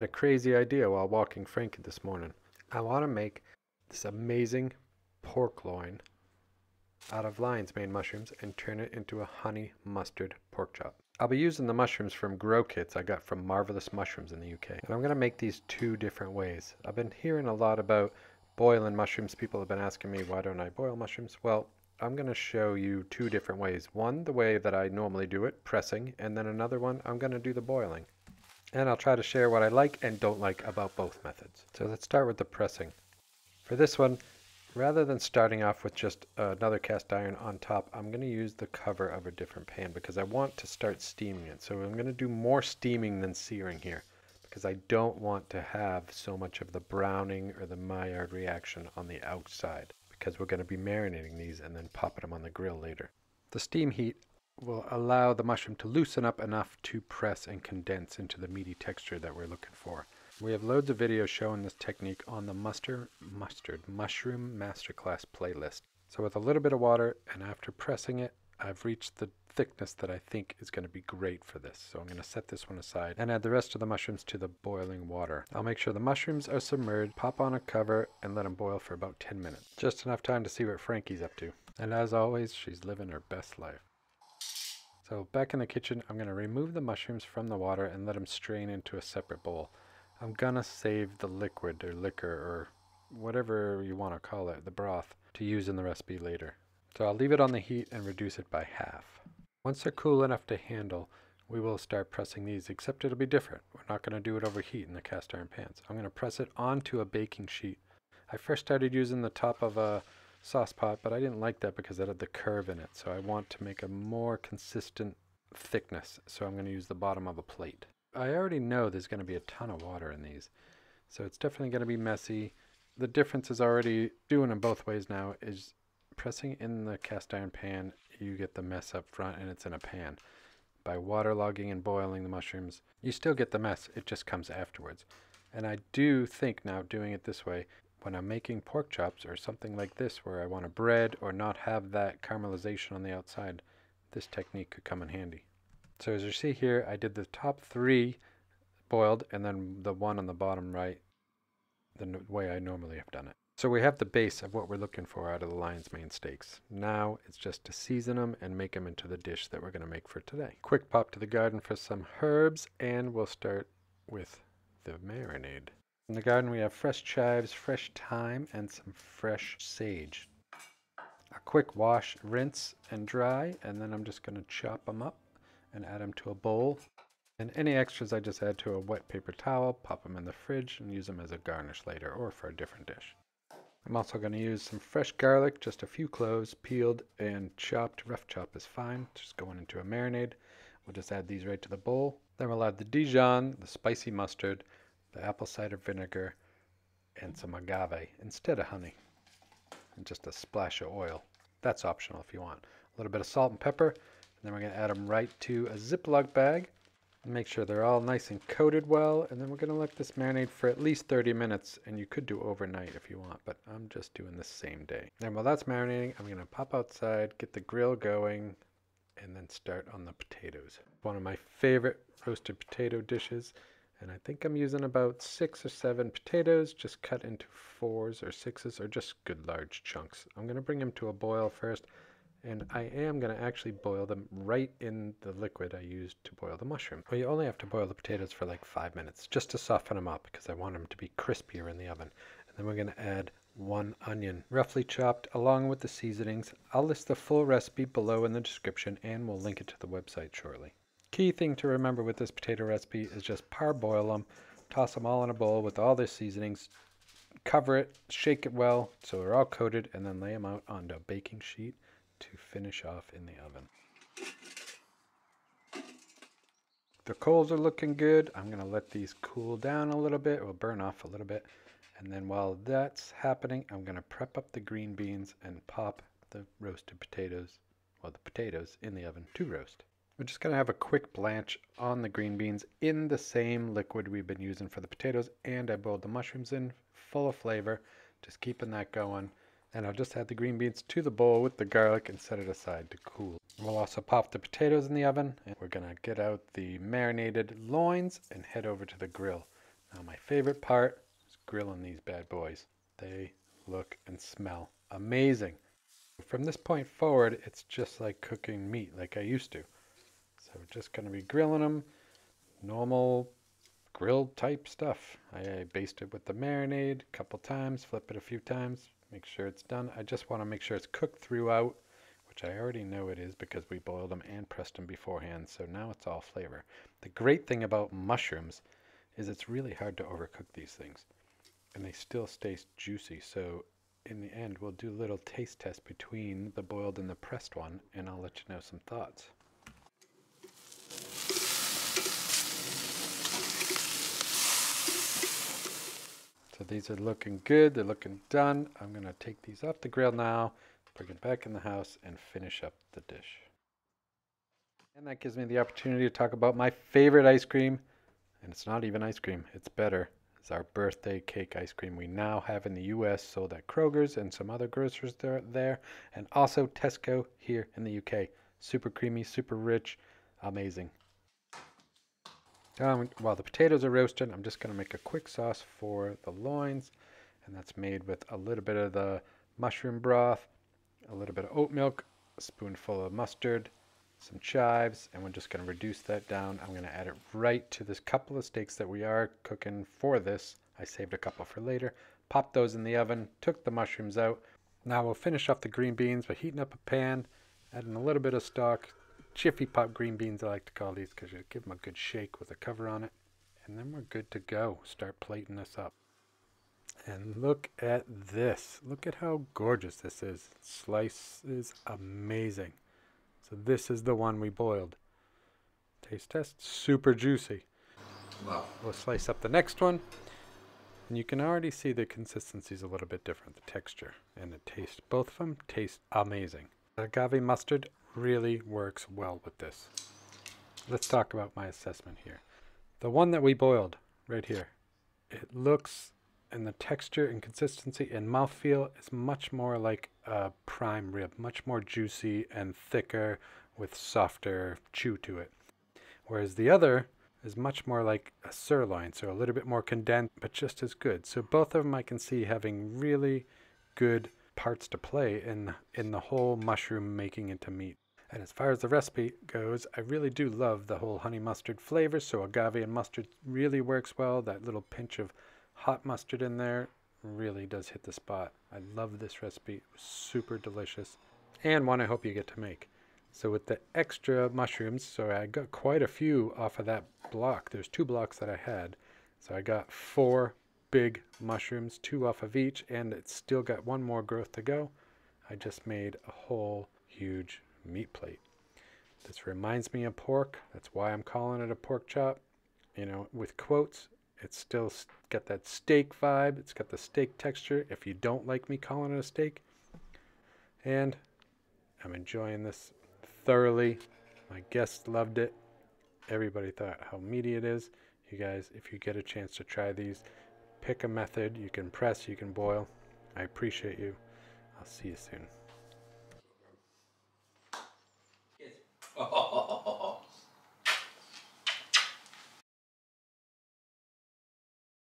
A crazy idea while walking Frankie this morning. I want to make this amazing pork loin out of lion's mane mushrooms and turn it into a honey mustard pork chop. I'll be using the mushrooms from grow kits I got from Marvellous Mushrooms in the UK. And I'm going to make these two different ways. I've been hearing a lot about boiling mushrooms. People have been asking me, why don't I boil mushrooms? Well, I'm going to show you two different ways. One, the way that I normally do it, pressing, and then another one, I'm going to do the boiling. And I'll try to share what I like and don't like about both methods. So let's start with the pressing. For this one, rather than starting off with just another cast iron on top, I'm going to use the cover of a different pan because I want to start steaming it. So I'm going to do more steaming than searing here because I don't want to have so much of the browning or the Maillard reaction on the outside because we're going to be marinating these and then popping them on the grill later. The steam heat will allow the mushroom to loosen up enough to press and condense into the meaty texture that we're looking for. We have loads of videos showing this technique on the Mushroom Masterclass playlist. So with a little bit of water and after pressing it, I've reached the thickness that I think is going to be great for this. So I'm going to set this one aside and add the rest of the mushrooms to the boiling water. I'll make sure the mushrooms are submerged, pop on a cover, and let them boil for about 10 minutes. Just enough time to see what Frankie's up to. And as always, she's living her best life. So back in the kitchen, I'm going to remove the mushrooms from the water and let them strain into a separate bowl. I'm going to save the liquid or liquor or whatever you want to call it, the broth, to use in the recipe later. So I'll leave it on the heat and reduce it by half. Once they're cool enough to handle, we will start pressing these, except it'll be different. We're not going to do it over heat in the cast iron pans. I'm going to press it onto a baking sheet. I first started using the top of a sauce pot, but I didn't like that because it had the curve in it. So I want to make a more consistent thickness. So I'm going to use the bottom of a plate. I already know there's going to be a ton of water in these. So it's definitely going to be messy. The difference is already doing them both ways now is pressing in the cast iron pan, you get the mess up front and it's in a pan. By waterlogging and boiling the mushrooms, you still get the mess. It just comes afterwards. And I do think now doing it this way, when I'm making pork chops or something like this where I want to bread or not have that caramelization on the outside, this technique could come in handy. So as you see here, I did the top 3 boiled and then the one on the bottom right the way I normally have done it. So we have the base of what we're looking for out of the lion's mane steaks. Now it's just to season them and make them into the dish that we're going to make for today. Quick pop to the garden for some herbs and we'll start with the marinade. In the garden we have fresh chives, fresh thyme, and some fresh sage. A quick wash, rinse, and dry, and then I'm just going to chop them up and add them to a bowl. And any extras I just add to a wet paper towel, pop them in the fridge, and use them as a garnish later or for a different dish. I'm also going to use some fresh garlic, just a few cloves, peeled and chopped. Rough chop is fine, just going into a marinade. We'll just add these right to the bowl. Then we'll add the Dijon, the spicy mustard, the apple cider vinegar, and some agave instead of honey. And just a splash of oil. That's optional if you want. A little bit of salt and pepper. And then we're going to add them right to a Ziploc bag. And make sure they're all nice and coated well. And then we're going to let this marinate for at least 30 minutes. And you could do overnight if you want, but I'm just doing the same day. And while that's marinating, I'm going to pop outside, get the grill going, and then start on the potatoes. One of my favorite roasted potato dishes. And I think I'm using about 6 or 7 potatoes, just cut into 4s or 6s or just good large chunks. I'm going to bring them to a boil first, and I am going to actually boil them right in the liquid I used to boil the mushroom. Well, you only have to boil the potatoes for like 5 minutes just to soften them up because I want them to be crispier in the oven. And then we're going to add 1 onion, roughly chopped, along with the seasonings. I'll list the full recipe below in the description, and we'll link it to the website shortly. Key thing to remember with this potato recipe is just parboil them, toss them all in a bowl with all their seasonings, cover it, shake it well so they're all coated, and then lay them out onto a baking sheet to finish off in the oven. The coals are looking good. I'm going to let these cool down a little bit, or burn off a little bit, and then while that's happening, I'm going to prep up the green beans and pop the roasted potatoes, well, the potatoes in the oven to roast. We're just going to have a quick blanch on the green beans in the same liquid we've been using for the potatoes, and I boiled the mushrooms in, full of flavor, just keeping that going. And I'll just add the green beans to the bowl with the garlic and set it aside to cool. We'll also pop the potatoes in the oven, and we're going to get out the marinated loins and head over to the grill. Now my favorite part is grilling these bad boys. They look and smell amazing. From this point forward, it's just like cooking meat like I used to. So we're just going to be grilling them, normal grilled type stuff. I baste it with the marinade a couple times, flip it a few times, make sure it's done. I just want to make sure it's cooked throughout, which I already know it is because we boiled them and pressed them beforehand, so now it's all flavor. The great thing about mushrooms is it's really hard to overcook these things, and they still stay juicy. So in the end, we'll do a little taste test between the boiled and the pressed one, and I'll let you know some thoughts. So these are looking good, they're looking done. I'm gonna take these off the grill now, bring it back in the house, and finish up the dish. And that gives me the opportunity to talk about my favorite ice cream. And it's not even ice cream, it's better. It's our birthday cake ice cream we now have in the US, sold at Kroger's and some other grocers there, and also Tesco here in the UK. Super creamy, super rich, amazing. While the potatoes are roasting, I'm just going to make a quick sauce for the loins, and that's made with a little bit of the mushroom broth, a little bit of oat milk, a spoonful of mustard, some chives, and we're just going to reduce that down. I'm going to add it right to this couple of steaks that we are cooking for this. I saved a couple for later. Popped those in the oven, took the mushrooms out. Now we'll finish off the green beans by heating up a pan, adding a little bit of stock. Jiffy pop green beans, I like to call these, because you give them a good shake with a cover on it. And then we're good to go. Start plating this up. And look at this. Look at how gorgeous this is. Slice is amazing. So this is the one we boiled. Taste test, super juicy. Wow. We'll slice up the next one. And you can already see the consistency is a little bit different, the texture and the taste. Both of them taste amazing. The agave mustard really works well with this. Let's talk about my assessment here. The one that we boiled right here, it looks, and the texture and consistency and mouthfeel is much more like a prime rib, much more juicy and thicker with softer chew to it. Whereas the other is much more like a sirloin, so a little bit more condensed, but just as good. So both of them I can see having really good parts to play in the whole mushroom making into meat. And as far as the recipe goes, I really do love the whole honey mustard flavor, so agave and mustard really works well. That little pinch of hot mustard in there really does hit the spot. I love this recipe. It was super delicious, and one I hope you get to make. So with the extra mushrooms, so I got quite a few off of that block. There's 2 blocks that I had. So I got 4 big mushrooms, 2 off of each, and it's still got 1 more growth to go. I just made a whole huge meat plate. This reminds me of pork. That's why I'm calling it a pork chop. You know, with quotes, it's still got that steak vibe. It's got the steak texture, if you don't like me calling it a steak. And I'm enjoying this thoroughly. My guests loved it. Everybody thought how meaty it is. You guys, if you get a chance to try these, pick a method. You can press, you can boil. I appreciate you. I'll see you soon.